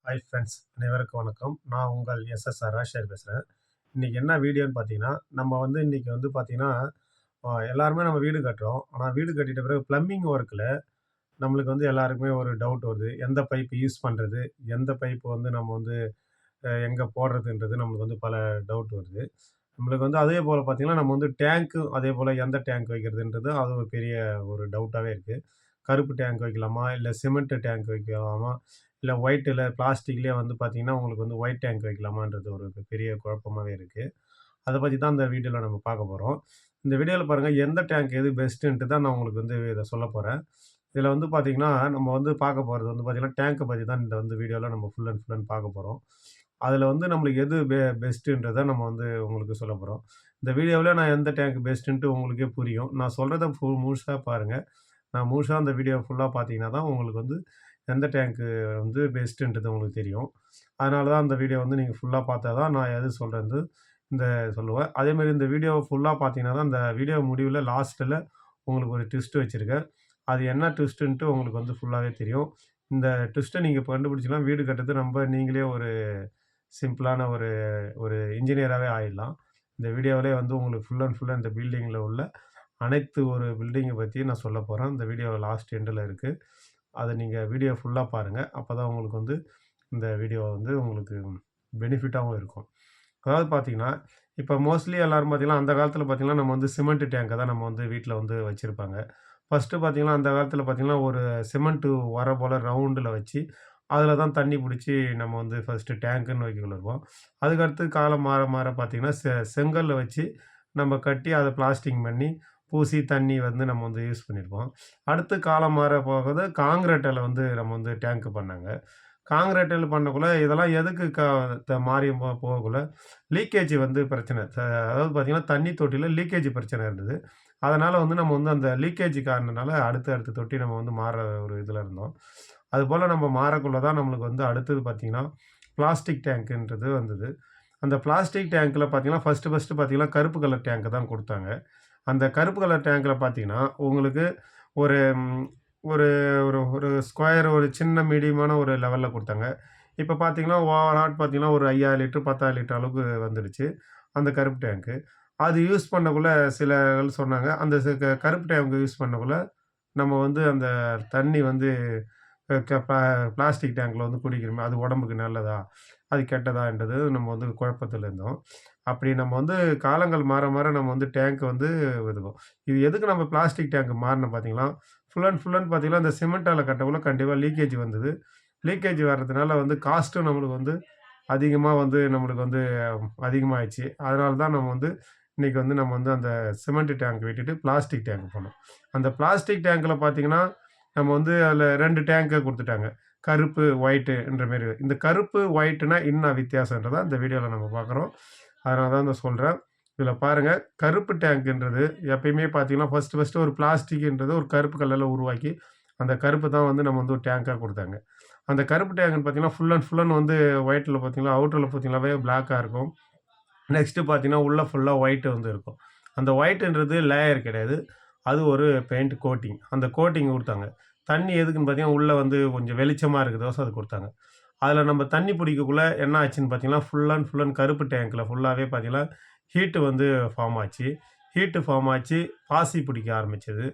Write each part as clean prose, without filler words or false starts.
Hi friends, அனைவருக்கும் வணக்கம். நான் உங்கள் எஸ்எஸ்ஆர் ராஜசேகர் பேசுகிறேன். இன்றைக்கி என்ன வீடியோன்னு பார்த்தீங்கன்னா, நம்ம வந்து இன்றைக்கி வந்து பார்த்தீங்கன்னா, எல்லாருமே நம்ம வீடு கட்டுறோம். ஆனால் வீடு கட்டிட்ட பிறகு ப்ளம்பிங் ஒர்க்கில நம்மளுக்கு வந்து எல்லாருக்குமே ஒரு டவுட் வருது. எந்த பைப் யூஸ் பண்ணுறது? எந்த பைப் வந்து நம்ம வந்து எங்கே போடுறதுன்றது நம்மளுக்கு வந்து பல டவுட் வருது. நம்மளுக்கு வந்து அதே போல் பார்த்தீங்கன்னா, நம்ம வந்து டேங்க்கும் அதேபோல் எந்த டேங்க் வைக்கிறதுன்றது அது ஒரு பெரிய ஒரு டவுட்டாகவே இருக்குது. கருப்பு டேங்க் வைக்கலாமா? இல்ல சிமெண்ட் டேங்க் வைக்கலாமா? இல்ல ஒயிட்ல பிளாஸ்டிக்லயே வந்து பார்த்தீங்கன்னா, உங்களுக்கு வந்து ஒயிட் டேங்க் வைக்கலாமான்றது ஒரு பெரிய குழப்பமாவே இருக்கு. அத பத்தி தான் இந்த வீடியோல நம்ம பார்க்க போறோம். இந்த வீடியோல பாருங்க எந்த டேங்க் எது பெஸ்ட்டுன்ட்டு தான் நான் உங்களுக்கு வந்து இத சொல்லப் போறேன். இதுல வந்து பார்த்தீங்கன்னா, நம்ம வந்து பார்க்க போறது வந்து பார்த்தீங்கன்னா, டேங்க்க பத்தி தான் இந்த வந்து வீடியோல நம்ம ஃபுல் அண்ட் பார்க்க போறோம். அதுல வந்து நம்மளுக்கு எது பெஸ்ட்டுன்றத நம்ம வந்து உங்களுக்கு சொல்லப் போறோம். இந்த வீடியோவுல நான் எந்த டேங்க் பெஸ்ட்டுன்ட்டு உங்களுக்கே புரியும். நான் சொல்றத முழுசா பாருங்க. நான் முழுசா அந்த வீடியோ ஃபுல்லா பார்த்தீங்கன்னா தான் உங்களுக்கு வந்து எந்த டேங்க்கு வந்து பெஸ்ட்டுன்றது உங்களுக்கு தெரியும். அதனால தான் அந்த வீடியோ வந்து நீங்க ஃபுல்லா பார்த்தா தான் நான் எது சொல்றது இந்த சொல்லுவேன். அதேமாரி இந்த வீடியோவ ஃபுல்லா பார்த்தீங்கன்னா தான் இந்த வீடியோ முடிவுல லாஸ்ட்ல உங்களுக்கு ஒரு ட்விஸ்ட் வச்சிருக்கேன். அது என்ன ட்விஸ்ட்டுன்ட்டு உங்களுக்கு வந்து ஃபுல்லாவே தெரியும். இந்த ட்விஸ்ட்ட நீங்க கண்டுபிடிச்சீங்கன்னா வீடு கட்டுறது நீங்களே ஒரு சிம்பிளான ஒரு ஒரு இன்ஜினியராவே ஆயிடலாம். இந்த வீடியோவிலே வந்து உங்களுக்கு ஃபுல்லா இந்த பில்டிங்ல உள்ள அனைத்து ஒரு பில்டிங்க பத்தியும் நான் சொல்லப் போறேன். இந்த வீடியோ லாஸ்ட் எண்டுல இருக்கு. அத நீங்க வீடியோ ஃபுல்லா பாருங்க. அப்பதான் உங்களுக்கு வந்து இந்த வீடியோ வந்து உங்களுக்கு பெனிஃபிட்டாவும் இருக்கும். அதாவது பார்த்தீங்கன்னா, இப்ப மோஸ்ட்லி எல்லாரும் பார்த்தீங்கன்னா, அந்த காலத்தில பார்த்தீங்கன்னா, நம்ம வந்து சிமெண்ட் டேங்க தான் நம்ம வந்து வீட்ல வந்து வச்சிருப்பாங்க. ஃபர்ஸ்ட்டு பார்த்தீங்கன்னா, அந்த காலத்தில பார்த்தீங்கன்னா, ஒரு சிமெண்ட் ஒர போல ரவுண்டுல வச்சு, அதில தான் தண்ணி புடிச்சு நம்ம வந்து ஃபர்ஸ்ட்டு டேங்க்குன்னு வைக்கொள்ளுவோம். அதுக்கடுத்து காலம் மாற மாற பார்த்தீங்கன்னா, செங்கல்ல வச்சு நம்ம கட்டி அத பிளாஸ்டிங் பண்ணி, பூசி தண்ணி வந்து நம்ம வந்து யூஸ் பண்ணியிருப்போம். அடுத்து காலம் மாற போகுது காங்கிரீட்ல வந்து நம்ம வந்து டேங்க் பண்ணாங்க. காங்கிரீட்டில் பண்ணக்குள்ள இதெல்லாம் எதுக்கு மாறி போகக்குள்ள லீக்கேஜ் வந்து பிரச்சனை. அதாவது பார்த்தீங்கன்னா, தண்ணி தொட்டியில லீக்கேஜ் பிரச்சனை இருந்தது. அதனால வந்து நம்ம வந்து அந்த லீக்கேஜ் காரணனால அடுத்த தொட்டி நம்ம வந்து மாற ஒரு இதுல இருந்தோம். அதுபோல நம்ம மாறக்குள்ள தான் நம்மளுக்கு வந்து அடுத்தது பார்த்தீங்கன்னா, பிளாஸ்டிக் டேங்க்ன்றது வந்தது. அந்த பிளாஸ்டிக் டேங்க்ல பார்த்தீங்கன்னா, ஃபர்ஸ்ட்டு பார்த்தீங்கன்னா, கருப்பு கலர் டேங்க் தான் குடுத்தாங்க. அந்த கருப்பு கலர் டேங்க்ல பார்த்தீங்கன்னா, உங்களுக்கு ஒரு ஒரு ஒரு ஒரு ஸ்கொயர் ஒரு சின்ன மீடியமான ஒரு லெவல்ல குடுத்தாங்க. இப்ப பார்த்தீங்கன்னா, ஓவர் பார்த்தீங்கன்னா, ஒரு 5000 லிட்டர், 10,000 லிட்டர் அளவுக்கு வந்துடுச்சு. அந்த கருப்பு டேங்க்கு. அது யூஸ் பண்ணக்குள்ள சிலர்கள் சொன்னாங்க. அந்த கருப்பு டேங்க் யூஸ் பண்ணக்குள்ள, நம்ம வந்து அந்த தண்ணி வந்து அ க ப பிளாஸ்டிக் டேங்க்ல வந்து குடிக்கிறோமே, அது உடம்புக்கு நல்லதா? அது கெட்டதான்றது நம்ம வந்து குழப்பத்துல இருந்தோம். அப்படி நம்ம வந்து காலங்கள் மாற மாற நம்ம வந்து டேங்க் வந்து இதுவும். இது எதுக்கு நம்ம பிளாஸ்டிக் டேங்க் மாறுனோம் பார்த்தீங்களா, ஃபுல் அண்ட் பார்த்தீங்கன்னா, இந்த சிமெண்டால கட்டக்குள்ள கண்டிப்பா லீக்கேஜ் வந்தது. லீக்கேஜ் வர்றதுனால வந்து காஸ்ட்டும் நம்மளுக்கு வந்து அதிகமா வந்து நம்மளுக்கு வந்து அதிகமாயிருச்சு. அதனால தான் நம்ம வந்து இன்னைக்கு வந்து நம்ம வந்து அந்த சிமெண்ட் டேங்க் விட்டுட்டு பிளாஸ்டிக் டேங்க் போனோம். அந்த பிளாஸ்டிக் டேங்க்ல பார்த்தீங்கன்னா, நம்ம வந்து அதில 2 டேங்க குடுத்துட்டாங்க. கருப்பு, ஒயிட்டுன்ற மாரி. இந்த கருப்பு, ஒயிட்னா என்ன வித்தியாசன்றத இந்த வீடியோல நம்ம பார்க்குறோம். அதனால தான் நான் சொல்றேன். இதில பாருங்க, கருப்பு டேங்க்ன்றது எப்பயுமே பார்த்தீங்கன்னா, ஃபர்ஸ்ட்டு ஒரு பிளாஸ்டிக்ன்றது ஒரு கருப்பு கலர்ல உருவாக்கி, அந்த கருப்பு தான் வந்து நம்ம வந்து ஒரு டேங்கா குடுத்தாங்க. அந்த கருப்பு டேங்க்ன்னு பார்த்தீங்கன்னா, ஃபுல் அண்ட் வந்து ஒயிட்ல பார்த்தீங்கன்னா, அவுட்டர்ல பார்த்தீங்கன்னாவே பிளாக்கா இருக்கும். நெக்ஸ்ட்டு பார்த்தீங்கன்னா, உள்ள ஃபுல்லா ஒயிட் வந்து இருக்கும். அந்த ஒயிட்ன்றது லேயர் கிடையாது. அது ஒரு பெயிண்ட் கோட்டிங். அந்த கோட்டிங் குடுத்தாங்க. தண்ணி எதுக்குன்னு பார்த்தீங்கன்னா, உள்ள வந்து கொஞ்சம் வெளிச்சமா இருக்கறதுக்கோசரம் அது குடுத்தாங்க. அதில நம்ம தண்ணி பிடிக்கக்குள்ள என்ன ஆச்சுன்னு பார்த்தீங்கன்னா, ஃபுல் அண்ட் கருப்பு டேங்க்ல ஃபுல்லாவே பார்த்தீங்கன்னா, ஹீட் வந்து ஃபார்ம் ஆச்சு. ஹீட் ஃபார்ம் ஆச்சு, பாசி பிடிக்க ஆரம்பிச்சது.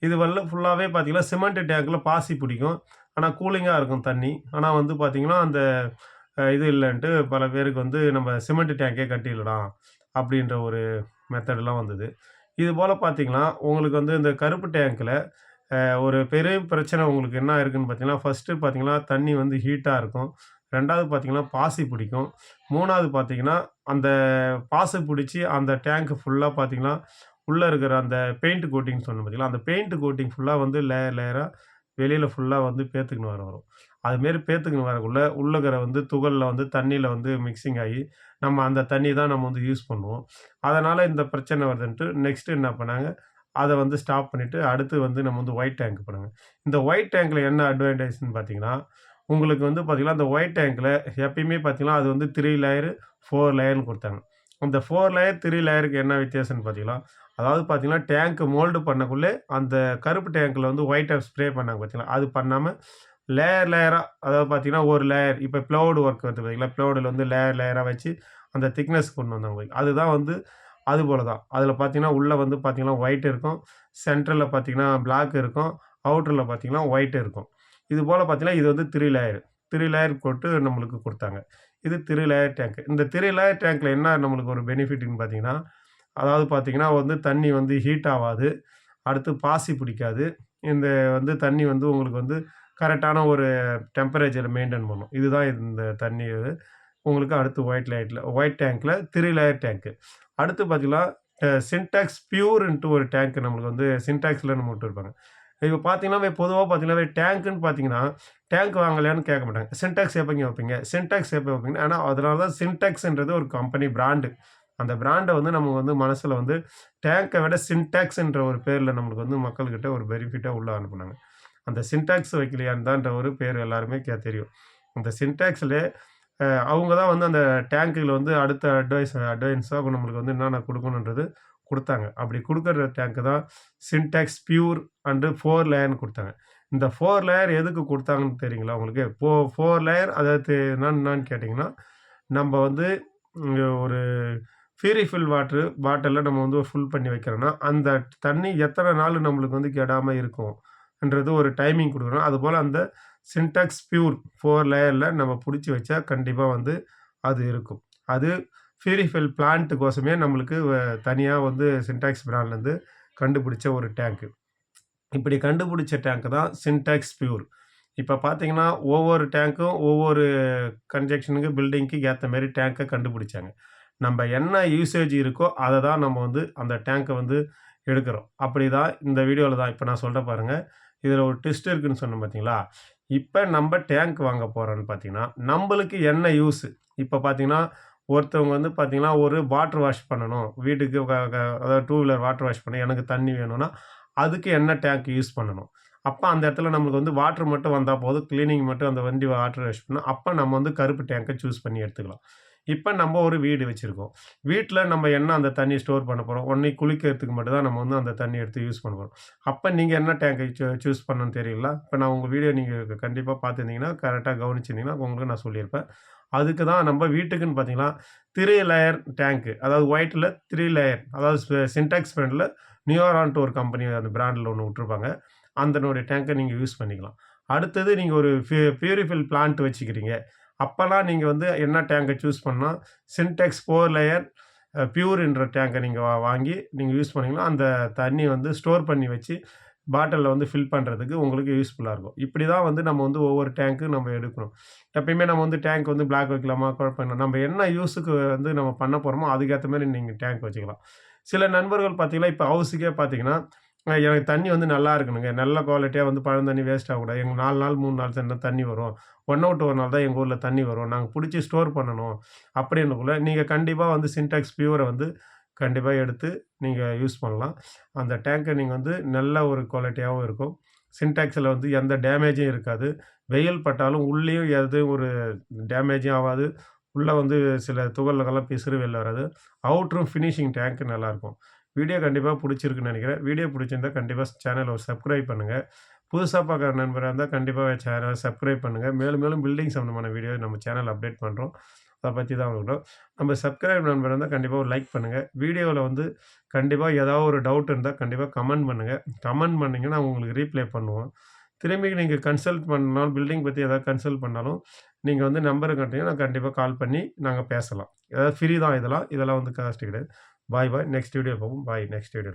இது ஃபுல்லாவே பார்த்தீங்கன்னா, சிமெண்ட் டேங்க்ல பாசி பிடிக்கும். ஆனா கூலிங்கா இருக்கும் தண்ணி. ஆனா வந்து பார்த்தீங்கன்னா, அந்த இது இல்லன்ட்டு பல பேருக்கு வந்து நம்ம சிமெண்ட் டேங்கே கட்டிடலாம். அப்படின்ற ஒரு மெத்தட்லாம் வந்தது. இது போல பார்த்தீங்கன்னா, உங்களுக்கு வந்து இந்த கருப்பு டேங்க்ல ஒரு பெரிய பிரச்சனை உங்களுக்கு என்ன இருக்குன்னு பார்த்தீங்கன்னா, ஃபர்ஸ்ட்டு பார்த்தீங்கன்னா, தண்ணி வந்து ஹீட்டா இருக்கும். 2வது பார்த்தீங்கன்னா, பாசி பிடிக்கும். 3வது பார்த்தீங்கன்னா, அந்த பாச பிடிச்சு அந்த டேங்க் ஃபுல்லா பார்த்தீங்கன்னா, உள்ள இருக்கிற அந்த பெயிண்ட் கோட்டிங் சொன்னேன் பார்த்தீங்களா, அந்த பெயிண்ட் கோட்டிங் ஃபுல்லா வந்து லேயர் லேயரா வெளியில ஃபுல்லா வந்து பேத்துக்குன்னு வரும். அதுமாரி பேத்துக்குன்னு வரக்குள்ள, உள்ள இருக்கிற வந்து துகள்ல வந்து தண்ணீல வந்து மிக்ஸிங் ஆயி, நம்ம அந்த தண்ணி தான் நம்ம வந்து யூஸ் பண்ணுவோம். அதனால இந்த பிரச்சனை வருதுன்ட்டு நெக்ஸ்ட் என்ன பண்ணாங்க, அத வந்து ஸ்டாப் பண்ணிட்டு, அடுத்து வந்து நம்ம வந்து ஒயிட் டேங்க் பண்ணாங்க. இந்த ஒயிட் டேங்க்ல என்ன அட்வான்டேஜ்ன்னு பார்த்தீங்கன்னா, உங்களுக்கு வந்து பார்த்தீங்கன்னா, அந்த ஒயிட் டேங்க்ல எப்பயுமே பார்த்தீங்கன்னா, அது வந்து 3 லேயர், 4 லேயர்ன்னு குடுத்தாங்க. அந்த 4 லேயர், 3 லேயருக்கு என்ன வித்தியாசம்ன்னு பார்த்தீங்கன்னா, அதாவது பார்த்தீங்கன்னா, டேங்க் மோல்டு பண்ணக்குள்ளே அந்த கருப்பு டேங்க்ல வந்து ஒயிட்ட ஸ்ப்ரே பண்ணாங்க பார்த்தீங்களா, அது பண்ணாம லேயரா அதாவது பார்த்தீங்கன்னா, ஒரு லேயர் இப்ப ப்ளவுட் ஒர்க் வருது பார்த்தீங்களா? ப்ளவுடுல வந்து லேயரா வச்சு அந்த திக்னெஸ் கொண்டு வந்தாங்க. அதுதான் வந்து அது போல தான். அதில பார்த்தீங்கன்னா, உள்ள வந்து பார்த்தீங்கன்னா, ஒயிட் இருக்கும். சென்டர்ல பார்த்தீங்கன்னா, பிளாக் இருக்கும். அவுட்டர்ல பார்த்தீங்கன்னா, ஒயிட் இருக்கும். இது போல பார்த்தீங்கன்னா, இது வந்து 3 லேயர். 3 லேயர் போட்டு நம்மளுக்கு குடுத்தாங்க. இது 3 லேயர் டேங்க். இந்த 3 லேயர் டேங்க்ல என்ன நம்மளுக்கு ஒரு பெனிஃபிட்ன்னு பார்த்தீங்கன்னா, அதாவது பார்த்தீங்கன்னா வந்து தண்ணி வந்து ஹீட் ஆவாது. அடுத்து பாசி பிடிக்காது. இந்த வந்து தண்ணி வந்து உங்களுக்கு வந்து கரெக்ட்டான ஒரு டெம்பரேச்சர மெயின்டெயின் பண்ணும். இதுதான் இந்த தண்ணி இது. உங்களுக்கு அடுத்து ஒயிட் டேங்க்ல 3 லேயர் டேங்க். அடுத்து பார்த்தீங்கன்னா, சின்டாக்ஸ் பியூர்ன்ட்டு ஒரு டேங்க் நம்மளுக்கு வந்து சின்டாக்ஸ்ல நம்ம விட்டுருப்பாங்க. இப்ப பார்த்தீங்கன்னா, பொதுவா பார்த்தீங்கன்னா, டேங்க்ன்னு பார்த்தீங்கன்னா, டேங்க் வாங்கலையான்னு கேட்க மாட்டாங்க. சின்டாக்ஸ் எப்பங்க வைப்பீங்க? சின்டாக்ஸ் எப்ப வைப்பீங்க? ஆனா அதனால தான் சின்டாக்ஸ்ன்றது ஒரு கம்பெனி பிராண்டு. அந்த பிராண்ட வந்து நம்ம வந்து மனசுல வந்து டேங்க விட சின்டாக்ஸ்ன்ற ஒரு பேர்ல நம்மளுக்கு வந்து மக்கள்கிட்ட ஒரு பெனிஃபிட்டா உள்ள அனுப்புனாங்க. அந்த சின்டாக்ஸ் வைக்கலையான்னு தான்ற ஒரு பேர் எல்லாருமே தெரியும். அந்த சின்டாக்ஸ்ல அவங்க தான் வந்து அந்த டேங்க்குகள வந்து அடுத்த அட்வான்ஸா நம்மளுக்கு வந்து என்னென்ன குடுக்கணுன்றது குடுத்தாங்க. அப்படி குடுக்குற டேங்க் தான் சின்டாக்ஸ் பியூர் அண்ட் 4 லேயர்ன்னு குடுத்தாங்க. இந்த 4 லேயர் எதுக்கு குடுத்தாங்கன்னு தெரியுங்களா உங்களுக்கு? 4 லேயர் அதாவது என்னான்னு கேட்டீங்கன்னா, நம்ப வந்து ஒரு பியூரிஃபில் பாட்டில்ல நம்ம வந்து ஃபுல் பண்ணி வைக்கிறோம்னா, அந்த தண்ணி எத்தன நாள் நம்மளுக்கு வந்து கெடாம இருக்கும்ன்றது ஒரு டைமிங் குடுக்குறோம். அதுபோல அந்த சின்டாக்ஸ் பியூர் 4 லேயர்ல நம்ம புடிச்சு வச்சா கண்டிப்பா வந்து அது இருக்கும். அது பியூரிஃபில் பிளான்ட்‌கோசமே நம்மளுக்கு தனியா வந்து சின்டாக்ஸ் பிராண்ட்லருந்து கண்டுபிடிச்ச ஒரு டேங்க். இப்படி கண்டுபிடிச்ச டேங்க் தான் சின்டாக்ஸ் பியூர். இப்ப பார்த்தீங்கன்னா, ஒவ்வொரு டேங்க்கும் ஒவ்வொரு கன்ஸ்ட்ரக்ஷனுக்கு பில்டிங்க்கு ஏத்த மாரி டேங்க கண்டுபிடிச்சாங்க. நம்ப என்ன யூசேஜ் இருக்கோ, அத தான் நம்ம வந்து அந்த டேங்க வந்து எடுக்கிறோம். அப்படிதான் இந்த வீடியோல தான் இப்ப நான் சொல்றேன் பாருங்க. இதுல ஒரு ட்விஸ்ட் இருக்குன்னு சொன்னேன் பார்த்தீங்களா? இப்ப நம்ப டேங்க் வாங்க போறோம்ன்னு பார்த்தீங்கன்னா, நம்பளுக்கு என்ன யூஸ்? இப்ப பார்த்தீங்கன்னா, ஒருத்தவங்க வந்து பார்த்தீங்கன்னா, ஒரு வாட்டர் வாஷ் பண்ணணும். வீட்டுக்கு க க அதாவது 2 வீலர் வாட்டர் வாஷ் பண்ண எனக்கு தண்ணி வேணும்னா, அதுக்கு என்ன டேங்க் யூஸ் பண்ணணும்? அப்ப அந்த இடத்துல நம்மளுக்கு வந்து வாட்டர் மட்டும் வந்தா போதும். கிளீனிங் மட்டும் அந்த வண்டி வாட்டர் வாஷ் பண்ணா, அப்ப நம்ம வந்து கருப்பு டேங்க சூஸ் பண்ணி எடுத்துக்கலாம். இப்ப நம்ம ஒரு வீடு வச்சிருக்கோம். வீட்ல நம்ம என்ன அந்த தண்ணீ ஸ்டோர் பண்ண போறோம்? ஒன்லி குளிக்கிறதுக்கு மட்டும் தான் நம்ம வந்து அந்த தண்ணீ எடுத்து யூஸ் பண்ண போறோம். அப்ப நீங்க என்ன டேங்க் சூஸ் பண்ணணும்னு தெரியுங்களா? இப்ப நான் உங்க வீடியோ நீங்க கண்டிப்பா பார்த்திருந்தீங்கன்னா, கரெக்ட்டா கவனிச்சிருந்தீங்கன்னா, உங்களுக்கு நான் சொல்லியிருப்பேன். அதுக்கு தான் நம்ம வீட்டுக்குன்னு பார்த்தீங்கன்னா, 3 லேயர் டேங்க் அதாவது ஒயிட்ல 3 லேயர் அதாவது சின்டாக்ஸ் பிராண்ட்ல நியோரான்ட்டு ஒரு கம்பெனி அந்த பிராண்ட்ல ஒண்ணு விட்டுருப்பாங்க. அதனுடைய டேங்க நீங்க யூஸ் பண்ணிக்கலாம். அடுத்தது நீங்க ஒரு பியூரிஃபில் பிளான்ட் வச்சுக்கிறீங்க. அப்பலாம் நீங்க வந்து என்ன டேங்க சூஸ் பண்ணா, சின்டெக்ஸ் 4 லேயர் பியூர்ன்ற டேங்க நீங்க வாங்கி நீங்க யூஸ் பண்ணீங்கன்னா, அந்த தண்ணி வந்து ஸ்டோர் பண்ணி வச்சு பாட்டில்ல வந்து ஃபில் பண்றதுக்கு உங்களுக்கு யூஸ்ஃபுல்லா இருக்கும். இப்படி தான் வந்து நம்ம வந்து ஒவ்வொரு டேங்க்கும் நம்ம எடுக்கணும். எப்பயுமே நம்ம வந்து டேங்க் வந்து பிளாக் வைக்கலாமா, குழப்பம் இல்ல. நம்ம என்ன யூஸுக்கு வந்து நம்ம பண்ண போறோமோ, அதுக்கேத்த மாரி நீங்க டேங்க் வச்சுக்கலாம். சில நண்பர்கள் பார்த்தீங்கன்னா, இப்ப ஹவுஸுக்கே பார்த்தீங்கன்னா, எனக்கு தண்ணி வந்து நல்லா இருக்கணுங்க. நல்ல குவாலிட்டியா வந்து பழந்தண்ணி வேஸ்ட் ஆகக்கூடாது. எங்களுக்கு 4 நாள், 3 நாள் தண்ணி வரும். 1 விட்டு 1 நாள் தான் எங்க ஊர்ல தண்ணி வரும். நாங்க புடிச்சு ஸ்டோர் பண்ணணும். அப்படின்னக்குள்ள நீங்க கண்டிப்பா வந்து சின்டாக்ஸ் பியூர வந்து கண்டிப்பா எடுத்து நீங்க யூஸ் பண்ணலாம். அந்த டேங்க நீங்க வந்து நல்ல ஒரு குவாலிட்டியாவும் இருக்கும். சின்டாக்ஸ்ல வந்து எந்த டேமேஜும் இருக்காது. வெயில் பட்டாலும் உள்ளேயும் எதுவும் ஒரு டேமேஜும் ஆவாது. உள்ள வந்து சில துகள்கள்லாம் பிசுறு வெளில வராது. அவுட்டரும் ஃபினிஷிங் டேங்க் நல்லாயிருக்கும். வீடியோ கண்டிப்பா புடிச்சிருக்குன்னு நெனைக்கிறேன். வீடியோ புடிச்சிருந்தா கண்டிப்பா சேனல ஒரு சப்ஸ்கிரைப் பண்ணுங்க. புதுசா பார்க்குற நண்பரா இருந்தா கண்டிப்பா சேனல சப்ஸ்கிரைப் பண்ணுங்க. மேலும் மேலும் பில்டிங் சம்மந்தமான வீடியோ நம்ம சேனல்ல அப்டேட் பண்றோம். அத பத்தி தான் இருக்கட்டும். நம்ம சப்ஸ்கிரைப் நண்பரா இருந்தா கண்டிப்பா ஒரு லைக் பண்ணுங்க. வீடியோல வந்து கண்டிப்பா ஏதாவது ஒரு டவுட் இருந்தா கண்டிப்பா கமெண்ட் பண்ணுங்க. கமெண்ட் பண்ணீங்கன்னா உங்களுக்கு ரீப்ளை பண்ணுவோம். திரும்பி நீங்க கன்சல்ட் பண்ணாலும் பில்டிங் பத்தி ஏதாவது கன்சல்ட் பண்ணாலும், நீங்க வந்து நம்பர கேட்டீங்கன்னா, நான் கண்டிப்பா கால் பண்ணி நாங்க பேசலாம். அதாவது ஃப்ரீ தான் இதெல்லாம். இதெல்லாம் வந்து காஸ்ட் கிடையாது. பாய் பாய். நெக்ஸ்ட் வீடியோ பார்ப்போம். பாய். Next video.